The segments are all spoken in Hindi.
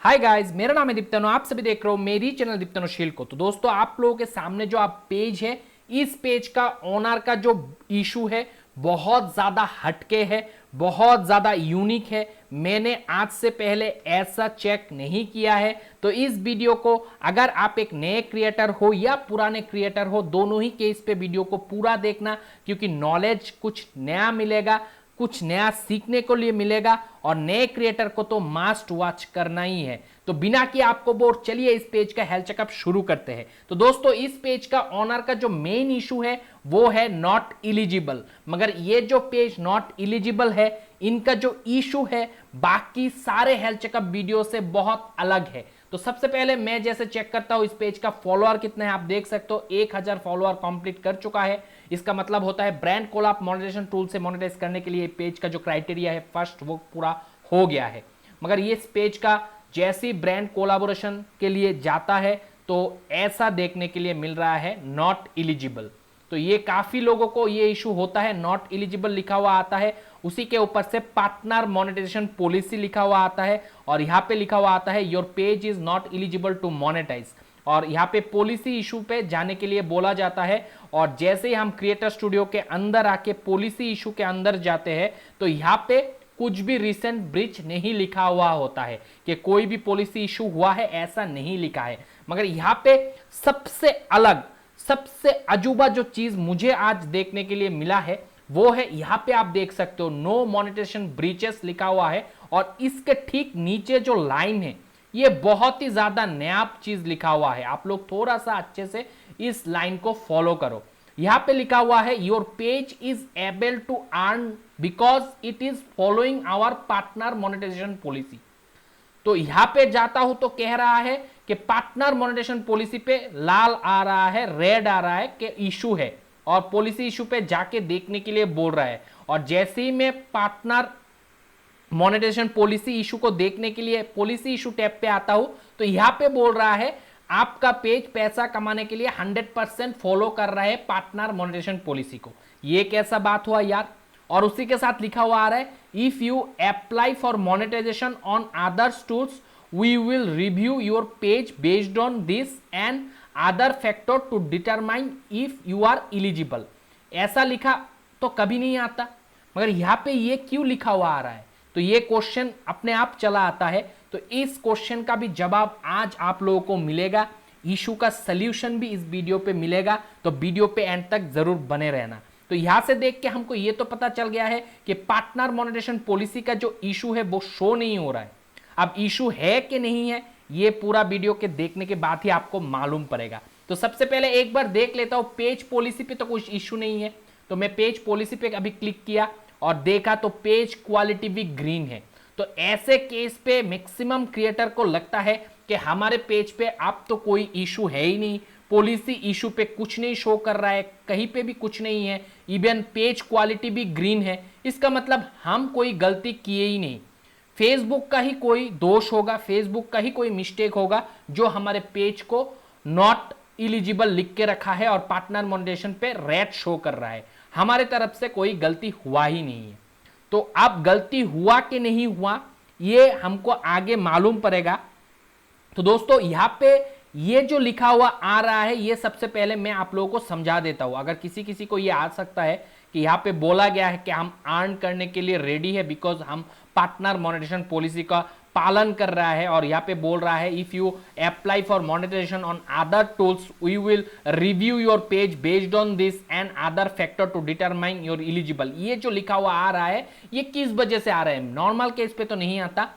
हाय गाइस, मेरा नाम है दीप्तनो। आप सभी देख रहे हो मेरी चैनल दीप्तनोशील को। तो दोस्तों, आप लोगों के सामने जो आप पेज है, इस पेज का ओनर का जो इशू है बहुत ज्यादा हटके है, बहुत ज्यादा यूनिक है। मैंने आज से पहले ऐसा चेक नहीं किया है। तो इस वीडियो को अगर आप एक नए क्रिएटर हो या पुराने क्रिएटर हो, दोनों ही केस पे वीडियो को पूरा देखना, क्योंकि नॉलेज कुछ नया मिलेगा, कुछ नया सीखने को लिए मिलेगा और नए क्रिएटर को तो मस्ट वॉच करना ही है। तो बिना कि आपको बोर, चलिए इस पेज का हेल्थ चेकअप शुरू करते हैं। तो दोस्तों, इस पेज का ऑनर का जो मेन इशू है वो है नॉट इलिजिबल। मगर ये जो पेज नॉट इलिजिबल है, इनका जो इशू है बाकी सारे हेल्थ चेकअप वीडियो से बहुत अलग है। तो सबसे पहले मैं जैसे चेक करता हूं इस पेज का फॉलोअर कितने हैं। आप देख सकते हो 1000 फॉलोअर कंप्लीट कर चुका है। इसका मतलब होता है ब्रांड कोलैब मोनेटाइजेशन टूल से मोनेटाइज करने के लिए पेज का जो क्राइटेरिया है फर्स्ट, वो पूरा हो गया है। मगर ये पेज का जैसी ब्रांड कोलैबोरेशन के लिए जाता है तो ऐसा देखने के लिए मिल रहा है नॉट इलिजिबल। तो ये काफी लोगों को ये इशू होता है, नॉट इलिजिबल लिखा हुआ आता है, उसी के ऊपर से पार्टनर मोनेटाइजेशन पॉलिसी लिखा हुआ आता है और यहाँ पे लिखा हुआ आता है your page is not eligible to monetize. और यहाँ पे पॉलिसी इशू पे जाने के लिए बोला जाता है। और जैसे ही हम क्रिएटर स्टूडियो के अंदर आके पॉलिसी इशू के अंदर जाते हैं तो यहाँ पे कुछ भी रिसेंट ब्रीच नहीं लिखा हुआ होता है कि कोई भी पॉलिसी इशू हुआ है, ऐसा नहीं लिखा है। मगर यहाँ पे सबसे अलग, सबसे अजूबा जो चीज मुझे आज देखने के लिए मिला है वो है, यहां पे आप देख सकते हो नो मोनेटाइजेशन ब्रीचेस लिखा हुआ है और इसके ठीक नीचे जो लाइन है ये बहुत ही ज्यादा नया चीज लिखा हुआ है। आप लोग थोड़ा सा अच्छे से इस लाइन को फॉलो करो। यहां पे लिखा हुआ है your page is able to earn because it is following our partner monetization policy. तो यहां पे जाता हूं तो कह रहा है कि पार्टनर मोनेटाइजेशन पॉलिसी पे लाल आ रहा है, रेड आ रहा है कि इशू है और पॉलिसी इशू पे जाके देखने के लिए बोल रहा है। और जैसे ही मैं पार्टनर मोनेटाइजेशन पॉलिसी इशू को देखने के लिए पॉलिसी इशू टैब पे आता हूं तो यहां पे बोल रहा है आपका पेज पैसा कमाने के लिए 100% फॉलो कर रहा है पार्टनर मोनेटाइजेशन पॉलिसी को। ये कैसा बात हुआ यार। और उसी के साथ लिखा हुआ आ रहा है if you apply for monetization on others tools we will review your page based on this and other factor to determine if you are eligible. ऐसा लिखा तो कभी नहीं आता, मगर यहाँ पे ये क्यों लिखा हुआ आ रहा है। तो ये क्वेश्चन अपने आप चला आता है। तो इस क्वेश्चन का भी जवाब आज आप लोगों को मिलेगा, इशू का सल्यूशन भी इस वीडियो पे मिलेगा। तो वीडियो पे एंड तक जरूर बने रहना। तो यहां से देख के हमको ये तो पता चल गया है कि पार्टनर मोनेटाइजेशन पॉलिसी का जो इशू है वो शो नहीं हो रहा है। अब इशू है कि नहीं है ये पूरा वीडियो के देखने के बाद ही आपको मालूम पड़ेगा। तो सबसे पहले एक बार देख लेता हूं, पेज पॉलिसी पे तो कुछ इशू नहीं है। तो मैं पेज पॉलिसी पे अभी क्लिक किया और देखा तो पेज क्वालिटी भी ग्रीन है। तो ऐसे केस पे मैक्सिमम क्रिएटर को लगता है कि हमारे पेज पे अब तो कोई इशू है ही नहीं, पॉलिसी इशू पे कुछ नहीं शो कर रहा है, कहीं पे भी कुछ नहीं है, इवन पेज क्वालिटी भी ग्रीन है। इसका मतलब हम कोई गलती किए ही नहीं, फेसबुक का ही कोई दोष होगा, फेसबुक का ही कोई मिस्टेक होगा जो हमारे पेज को नॉट इलिजिबल लिख के रखा है और पार्टनर मोनेटाइजेशन पे रेड शो कर रहा है। हमारे तरफ से कोई गलती हुआ ही नहीं है। तो अब गलती हुआ कि नहीं हुआ ये हमको आगे मालूम पड़ेगा। तो दोस्तों, यहां पे ये जो लिखा हुआ आ रहा है ये सबसे पहले मैं आप लोगों को समझा देता हूं। अगर किसी को ये आ सकता है कि यहाँ पे बोला गया है कि हम अर्न करने के लिए रेडी है बिकॉज हम पार्टनर मोनेटाइजेशन पॉलिसी का पालन कर रहा है। और यहाँ पे बोल रहा है if you apply for monetization on other tools we will review your page based on this and other factor to determine your eligible. ये जो लिखा हुआ आ रहा है ये किस वजह से आ रहा है, नॉर्मल केस पे तो नहीं आता।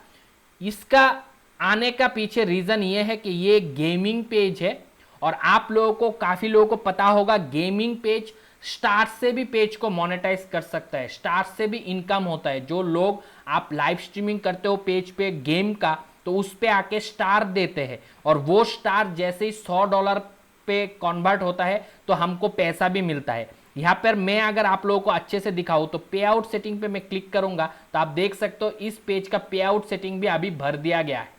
इसका आने का पीछे रीजन ये है कि ये गेमिंग पेज है और आप लोगों को, काफी लोगों को पता होगा गेमिंग पेज स्टार से भी पेज को मोनेटाइज कर सकता है, स्टार से भी इनकम होता है। जो लोग आप लाइव स्ट्रीमिंग करते हो पेज पे गेम का तो उस पे आके स्टार देते हैं और वो स्टार जैसे ही $100 पे कन्वर्ट होता है तो हमको पैसा भी मिलता है। यहाँ पर मैं अगर आप लोगों को अच्छे से दिखाऊं तो पे आउट सेटिंग पे मैं क्लिक करूंगा तो आप देख सकते हो इस पेज का पे आउट सेटिंग भी अभी भर दिया गया है।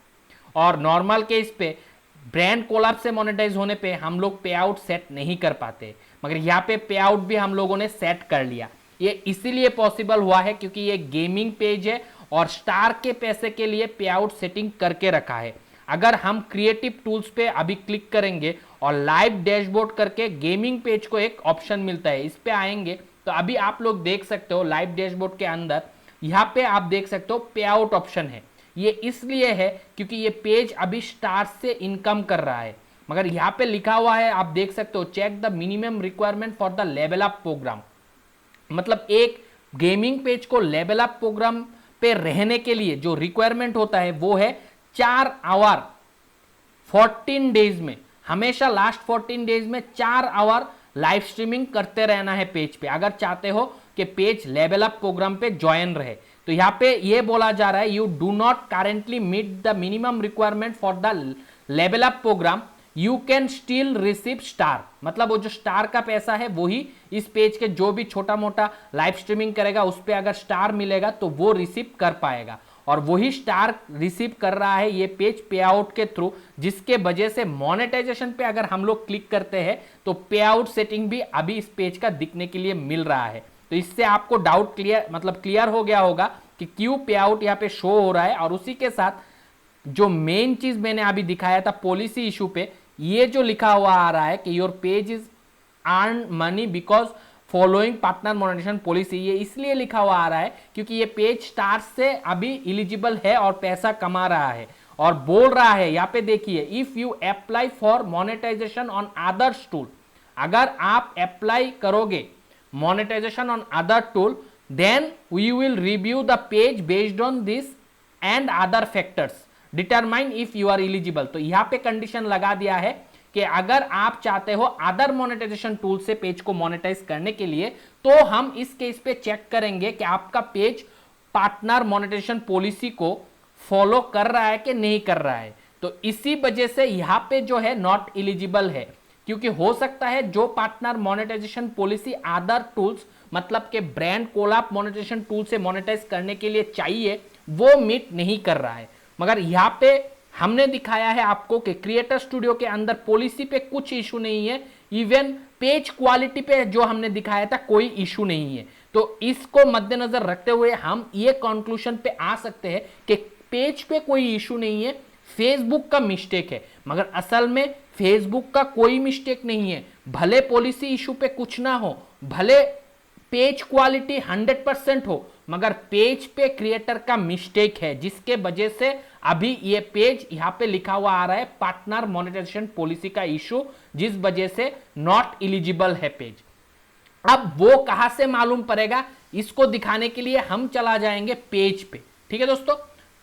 और नॉर्मल केस पे ब्रांड कोलैब से मोनेटाइज होने पे हम लोग पे आउट सेट नहीं कर पाते, मगर यहाँ पे पे आउट भी हम लोगों ने सेट कर लिया। ये इसीलिए पॉसिबल हुआ है क्योंकि ये गेमिंग पेज है और स्टार के पैसे के लिए पे आउट सेटिंग करके रखा है। अगर हम क्रिएटिव टूल्स पे अभी क्लिक करेंगे और लाइव डैशबोर्ड करके गेमिंग पेज को एक ऑप्शन मिलता है, इस पे आएंगे तो अभी आप लोग देख सकते हो लाइव डैशबोर्ड के अंदर यहाँ पे आप देख सकते हो पे आउट ऑप्शन है। ये इसलिए है क्योंकि ये पेज अभी स्टार से इनकम कर रहा है, मगर यहाँ पे लिखा हुआ है आप देख सकते हो check the minimum requirement for the level up program. मतलब एक गेमिंग पेज को लेवल अप प्रोग्राम पे रहने के लिए जो रिक्वायरमेंट होता है वो है 4 आवर 14 डेज में, हमेशा लास्ट 14 डेज में 4 आवर लाइव स्ट्रीमिंग करते रहना है पेज पे, अगर चाहते हो कि पेज लेवल अप प्रोग्राम पे ज्वाइन रहे। तो यहाँ पे ये बोला जा रहा है you do not currently meet the minimum requirement for the level up program, you can still receive star. मतलब वो जो स्टार का पैसा है वही इस पेज के जो भी छोटा मोटा लाइव स्ट्रीमिंग करेगा उस पर अगर स्टार मिलेगा तो वो रिसीव कर पाएगा, और वही स्टार रिसीव कर रहा है ये पेज पे आउट के थ्रू, जिसके वजह से मोनेटाइजेशन पे अगर हम लोग क्लिक करते हैं तो पे आउट सेटिंग भी अभी इस पेज का दिखने के लिए मिल रहा है। तो इससे आपको डाउट क्लियर हो गया होगा कि क्यों पे आउट यहाँ पे शो हो रहा है। और उसी के साथ जो मेन चीज मैंने अभी दिखाया था पॉलिसी इशू पे, ये जो लिखा हुआ आ रहा है कि your page is earn money because following partner monetization policy, ये इसलिए लिखा हुआ आ रहा है क्योंकि ये पेज स्टार से अभी एलिजिबल है और पैसा कमा रहा है, और बोल रहा है यहाँ पे देखिए if you apply for monetization on others tool, अगर आप अप्लाई करोगे monetization on other tool then we will review the page based on this and other factors determine if you are eligible. तो यहाँ पे कंडीशन लगा दिया है कि अगर आप चाहते हो अदर मोनेटाइजेशन टूल से पेज को मोनेटाइज करने के लिए तो हम इस केस पे चेक करेंगे कि आपका पेज पार्टनर मोनेटाइजेशन पॉलिसी को फॉलो कर रहा है कि नहीं कर रहा है। तो इसी वजह से यहाँ पे जो है नॉट एलिजिबल है, क्योंकि हो सकता है जो partner monetization policy other tools मतलब के ब्रांड कोलैब मोनेटाइजेशन टूल से मोनेटाइज करने के लिए चाहिए वो मीट नहीं कर रहा है। मगर यहाँ पे हमने दिखाया है आपको कि क्रिएटर स्टूडियो के अंदर पॉलिसी पे कुछ इशू नहीं है, इवन पेज क्वालिटी पे जो हमने दिखाया था कोई इशू नहीं है। तो इसको मद्देनजर रखते हुए हम ये कंक्लूजन पे आ सकते हैं कि पेज पे कोई इशू नहीं है, फेसबुक का मिस्टेक है। मगर असल में फेसबुक का कोई मिस्टेक नहीं है, भले पॉलिसी इशू पे कुछ ना हो, भले पेज क्वालिटी 100% हो, मगर पेज पे क्रिएटर का मिस्टेक है, जिसके वजह से अभी ये पेज यहाँ पे लिखा हुआ आ रहा है पार्टनर मोनेटाइजेशन पॉलिसी का इशू, जिस वजह से नॉट एलिजिबल है पेज। अब वो कहां से मालूम पड़ेगा, इसको दिखाने के लिए हम चला जाएंगे पेज पे। ठीक है दोस्तों,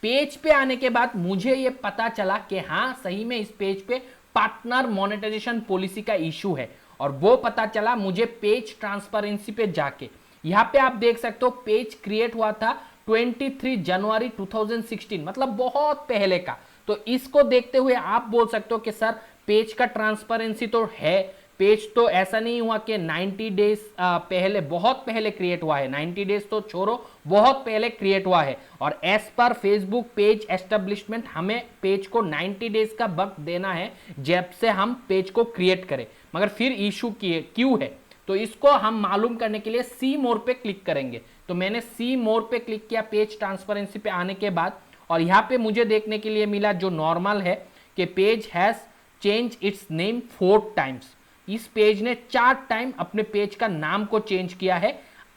पेज पे आने के बाद मुझे ये पता चला कि हाँ सही में इस पेज पे पार्टनर मोनेटाइजेशन पॉलिसी का इशू है, और वो पता चला मुझे पेज ट्रांसपेरेंसी पे जाके। यहाँ पे आप देख सकते हो पेज क्रिएट हुआ था 23 जनवरी 2016, मतलब बहुत पहले का। तो इसको देखते हुए आप बोल सकते हो कि सर पेज का ट्रांसपेरेंसी तो है, पेज तो ऐसा नहीं हुआ कि 90 डेज पहले, बहुत पहले क्रिएट हुआ है, 90 डेज तो छोड़ो बहुत पहले क्रिएट हुआ है, और as per Facebook page establishment हमें पेज को 90 डेज का वक्त देना है जब से हम पेज को क्रिएट करें। मगर फिर इशू क्यों है, तो इसको हम मालूम करने के लिए सी मोर पे क्लिक करेंगे। तो मैंने सी मोर पे क्लिक किया पेज ट्रांसपेरेंसी पे आने के बाद, और यहाँ पे मुझे देखने के लिए मिला जो नॉर्मल है कि page has change it's name 4 times. इस पेज ने 4 टाइम अपने पेज का नाम को चेंज किया है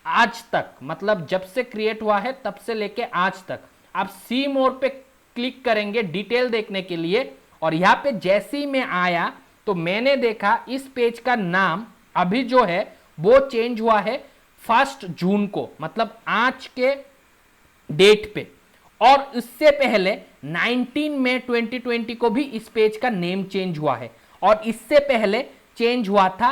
आज तक, मतलब जब से क्रिएट हुआ है तब से लेके आज तक। आप सी मोर पे क्लिक करेंगे डिटेल देखने के लिए, और यहाँ पे जैसे ही मैं आया तो मैंने देखा इस पेज का नाम अभी जो है वो चेंज हुआ है 1 जून को, मतलब आज के डेट पे। और इससे पहले 19 मई 2020 को भी इस पेज का नेम चेंज हुआ है, और इससे पहले चेंज हुआ था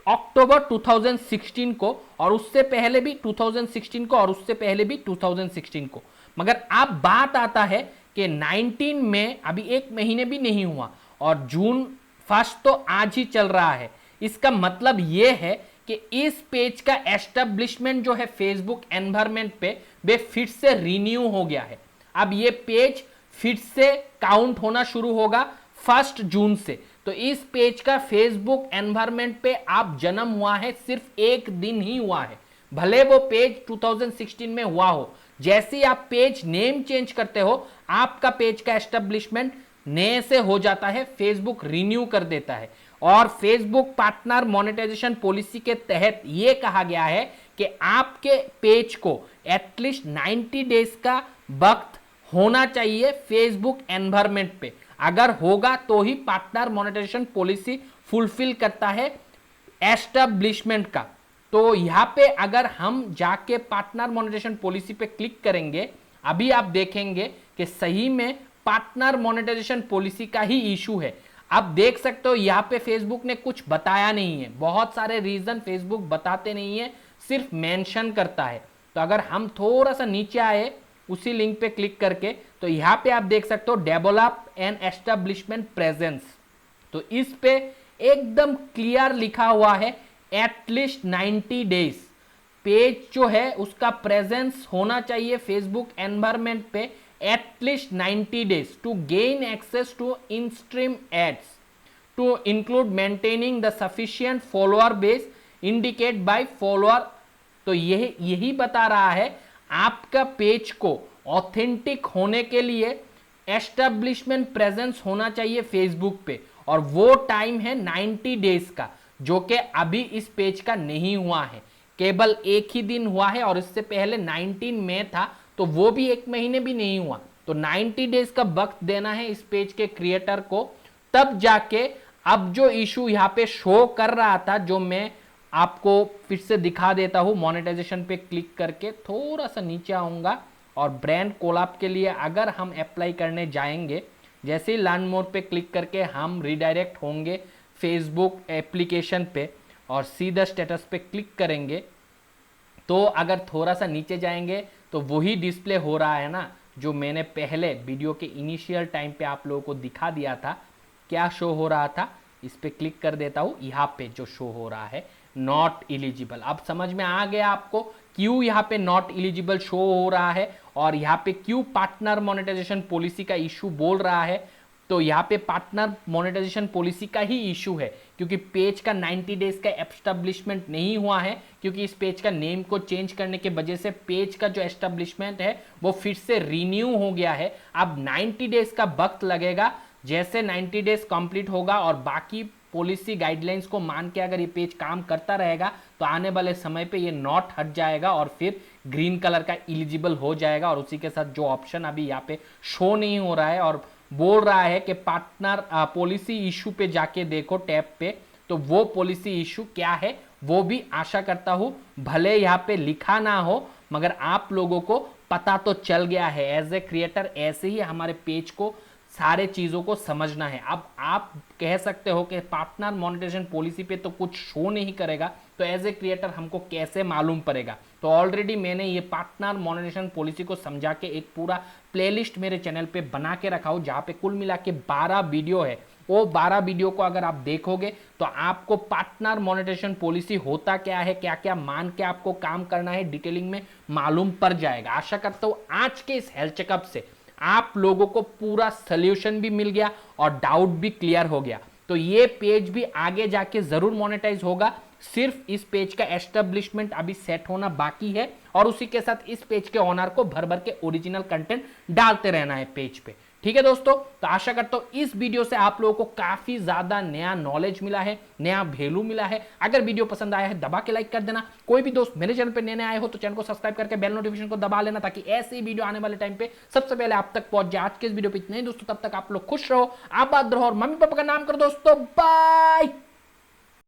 अक्टूबर 2016 को, और उससे पहले भी 2016 को, और उससे पहले भी 2016 को। मगर अब बात आता है कि 19 में अभी 1 महीने भी नहीं हुआ, और जून 1 तो आज ही चल रहा है। इसका मतलब यह है कि इस पेज का एस्टेब्लिशमेंट जो है फेसबुक एनवायरनमेंट पे वे फिर से रिन्यू हो गया है। अब ये पेज फिर से काउंट होना शुरू होगा 1 जून से। तो इस पेज का फेसबुक एनवायरनमेंट पे आप जन्म हुआ है सिर्फ 1 दिन ही हुआ है, भले वो पेज 2016 में हुआ हो, जैसे ही आप पेज नेम चेंज करते हो, आपका पेज का एस्टेब्लिशमेंट नए से हो जाता है, फेसबुक रिन्यू कर देता है। और फेसबुक पार्टनर मोनेटाइजेशन पॉलिसी के तहत यह कहा गया है कि आपके पेज को एटलीस्ट 90 डेज का वक्त होना चाहिए फेसबुक एनवायरमेंट पे। अगर होगा तो ही पार्टनर मोनेटाइजेशन पॉलिसी फुलफिल करता है एस्टेब्लिशमेंट का। तो यहां पे अगर हम जाके पार्टनर मोनेटाइजेशन पॉलिसी पे क्लिक करेंगे, अभी आप देखेंगे कि सही में पार्टनर मोनेटाइजेशन पॉलिसी का ही इशू है। आप देख सकते हो यहां पे फेसबुक ने कुछ बताया नहीं है, बहुत सारे रीजन फेसबुक बताते नहीं है, सिर्फ मेंशन करता है। तो अगर हम थोड़ा सा नीचे आए उसी लिंक पे क्लिक करके, तो यहां पे आप देख सकते हो डेवलप एंड एस्टेब्लिशमेंट प्रेजेंस। तो इस पे एकदम क्लियर लिखा हुआ है एटलीस्ट 90 डेज पेज जो है उसका प्रेजेंस होना चाहिए फेसबुक एनवायरमेंट पे at least 90 days to gain access to in stream ads to include maintaining the sufficient follower base indicate by follower. तो यही बता रहा है आपका पेज को ऑथेंटिक होने के लिए एस्टेब्लिशमेंट प्रेजेंस होना चाहिए फेसबुक पे, और वो टाइम है 90 डेज का, जो कि अभी इस पेज का नहीं हुआ है, केवल एक ही दिन हुआ है। और इससे पहले 19 मई था, तो वो भी एक महीने भी नहीं हुआ। तो 90 डेज का वक्त देना है इस पेज के क्रिएटर को, तब जाके अब जो इशू यहाँ पे शो कर रहा था, जो मैं आपको फिर से दिखा देता हूं, मोनेटाइजेशन पे क्लिक करके थोड़ा सा नीचे आऊंगा और ब्रांड कोलैब के लिए अगर हम अप्लाई करने जाएंगे, जैसे ही लर्न मोर पे क्लिक करके हम रिडायरेक्ट होंगे फेसबुक एप्लीकेशन पे और सीधा स्टेटस पे क्लिक करेंगे, तो अगर थोड़ा सा नीचे जाएंगे तो वही डिस्प्ले हो रहा है ना, जो मैंने पहले वीडियो के इनिशियल टाइम पे आप लोगों को दिखा दिया था। क्या शो हो रहा था, इस पे क्लिक कर देता हूं, यहाँ पे जो शो हो रहा है नॉट एलिजिबल। अब समझ में आ गया आपको क्यों यहाँ पे नॉट एलिजिबल शो हो रहा है और यहाँ पे क्यों पार्टनर मोनेटाइजेशन पॉलिसी का इशू बोल रहा है। तो यहाँ पे पार्टनर मोनेटाइजेशन पॉलिसी का ही इशू है, क्योंकि पेज का 90 डेज का एस्टेब्लिशमेंट नहीं हुआ है, क्योंकि इस पेज का नेम को चेंज करने की वजह से पेज का जो एस्टेब्लिशमेंट है वो फिर से रिन्यू हो गया है। अब 90 डेज का वक्त लगेगा, जैसे 90 डेज कंप्लीट होगा और बाकी पॉलिसी गाइडलाइंस को मान के अगर ये पेज काम करता रहेगा, तो आने वाले समय पे ये नॉट हट जाएगा और फिर ग्रीन कलर का एलिजिबल हो जाएगा। और उसी के साथ जो ऑप्शन अभी यहाँ पे शो नहीं हो रहा है और बोल रहा है कि पार्टनर पॉलिसी इशू पे जाके देखो टैब पे, तो वो पॉलिसी इशू क्या है वो भी आशा करता हूं भले यहाँ पे लिखा ना हो, मगर आप लोगों को पता तो चल गया है। एज ए क्रिएटर ऐसे ही हमारे पेज को सारे चीजों को समझना है। अब आप कह सकते हो कि पार्टनर मोनेटाइजेशन पॉलिसी पे तो कुछ शो नहीं करेगा, तो एज ए क्रिएटर हमको कैसे मालूम पड़ेगा। तो ऑलरेडी मैंने ये पार्टनर मोनेटाइजेशन पॉलिसी को समझा के एक पूरा प्लेलिस्ट मेरे चैनल पे बना के रखा हूं, जहां पे कुल मिला के 12 वीडियो है। वो 12 वीडियो को अगर आप देखोगे तो आपको पार्टनर मोनेटाइजेशन पॉलिसी होता क्या है, क्या क्या मान के आपको काम करना है, डिटेलिंग में मालूम पड़ जाएगा। आशा करता हूं आज के इस हेल्थ चेकअप से आप लोगों को पूरा सॉल्यूशन भी मिल गया और डाउट भी क्लियर हो गया। तो ये पेज भी आगे जाके जरूर मोनेटाइज होगा, सिर्फ इस पेज का एस्टेब्लिशमेंट अभी सेट होना बाकी है, और उसी के साथ इस पेज के ओनर को भर भर के ओरिजिनल कंटेंट डालते रहना है पेज पे। ठीक है दोस्तों, तो आशा करता हूं इस वीडियो से आप लोगों को काफी ज्यादा नया नॉलेज मिला है, नया वैल्यू मिला है। अगर वीडियो पसंद आया है दबा के लाइक कर देना। कोई भी दोस्त मेरे चैनल पे नए आए हो तो चैनल को सब्सक्राइब करके बेल नोटिफिकेशन को दबा लेना, ताकि ऐसे ही वीडियो आने वाले टाइम पे सबसे पहले आप तक पहुंच जाए। आज के इस वीडियो पे इतने ही दोस्तों, तब तक आप लोग खुश रहो, आबाद रहो और मम्मी पापा का नाम करो दोस्तों। बाय।